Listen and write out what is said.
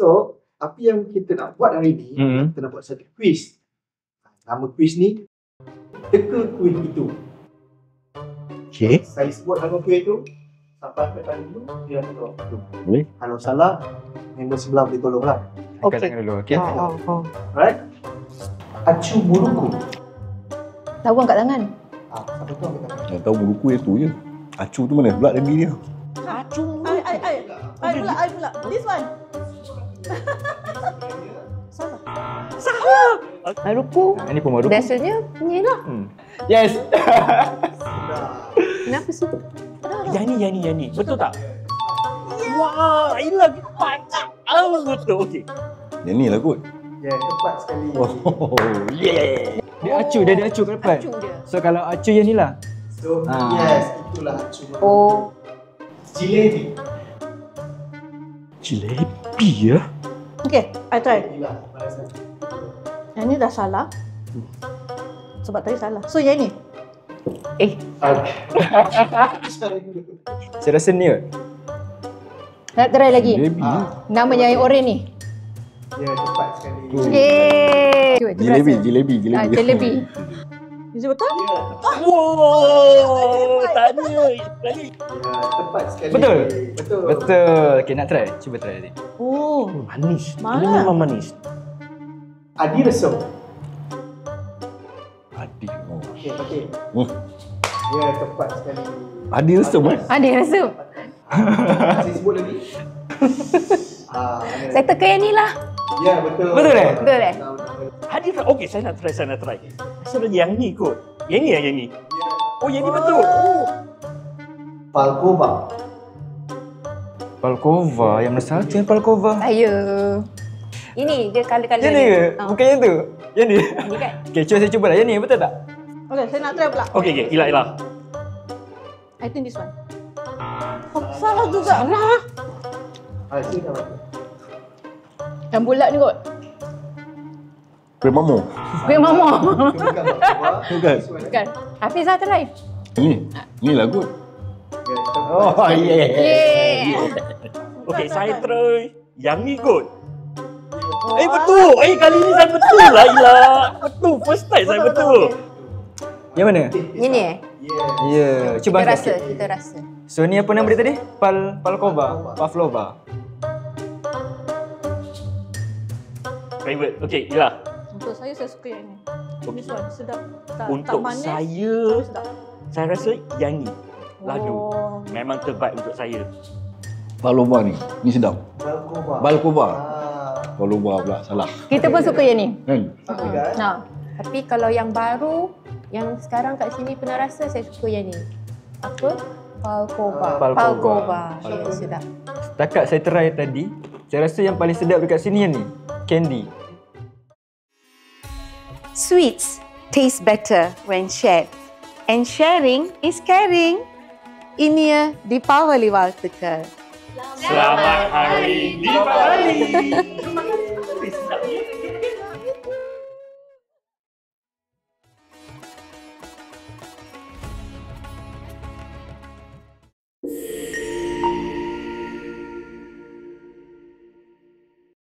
So, apa yang kita nak buat hari ni, kita nak buat satu quiz. Nama quiz ni, teka kuih itu. Okay. Saya sebut nama kuih itu, sampai petan dulu, dia akan jawab itu. Boleh. Kalau salah, member sebelah boleh tolonglah. Okey. Angkat tangan dulu, okey? Alright? Acu buruku. Tahu angkat tangan. Siapa tu angkat tangan? Yang tahu buruku yang tu je. Acu tu mana? Pula demi dia. I pula. This one. Maruku. Ini pun baru. Biasanya ni lah. Yes. Kenapa sih? Yang ni. Betul tak? Wah, ini lagi banyak. Betul. Okey. Yang ni lah kot. Ya, tepat sekali. Oh, yeah. Dia acu, dia ada acu kat depan. Acu dia. So kalau acu yang ni lah. So, yes, itulah acu buruku. Oh. Jilebi. Jelebi ya? Okay, I try. Inilah balasan. Yang ni dah salah. Sebab tadi salah. So yang ni. Saya rasa ni kot. Nak try lagi. Jelebi. Nama yang oren ni. Ya, tepat sekali. Yeay. Jelebi. Jelebi. Is it betul? Ya, Wow, tanya. ya, tepat sekali. Betul? Betul. Betul. Okay, nak try? Cuba try tadi. Oh, Manis. Mana? Ini memang manis. Adi resem. Adik. Oh. Okey. Hmm. Ya, tepat sekali. Adik resem eh? Ada rasa. Saya sebut lagi. Saya teka yang ni lah. Ya, betul. Betul eh? Betul eh? hadir. Okey, saya nak try. Asal yang ni kot. Yang ni. Oh, yang ni betul. Oh. Palkova. Palkova. Yang mana satu yang Palkova? Saya. Ini dia color-color Yang ni ke? Bukan yang tu? Yang ni? Ini kan? Okay, saya cuba lah. Yang ni betul tak? Okey, saya nak try pula. Okey, Ila. I think this one. Oh, salah juga. Salah. Sini dah betul. Yang bulat ni kot. Kuih mamo. Kuih mama. Bukan Palkova. Bukan. Bukan. Hafiz lah try. Ni lah kot. Ya, tepat. Oh, yeah. Yeay. Okey, saya try yang ni kot. Betul. Kali ni saya betul lah, Ila. Betul. First time saya betul. Yang mana? Ini eh? Yes. Ya. Cuba Kita angkat rasa, sikit. kita rasa. So ni apa nama dia tadi? Palkova. Pavlova. Favorite. Okey, Ila. Untuk saya suka yang ni. This one sedap. Tak Untuk manis. saya, Tapi sedap. saya rasa yang ni. Ladu. Oh. Memang terbaik untuk saya. Palova ni. Ni sedap. Balkova. Palova pula. Salah. Kita pun suka yang ni. Kan? Tapi kalau yang baru, yang sekarang kat sini pernah rasa, saya suka yang ni. Apa? Palkova. Sedap. Setakat saya try tadi, saya rasa yang paling sedap dekat sini yang ni. Candy. Sweets taste better when shared. And sharing is caring. Inia Deepavali வாழ்த்துக்கள். Selamat Hari Deepavali.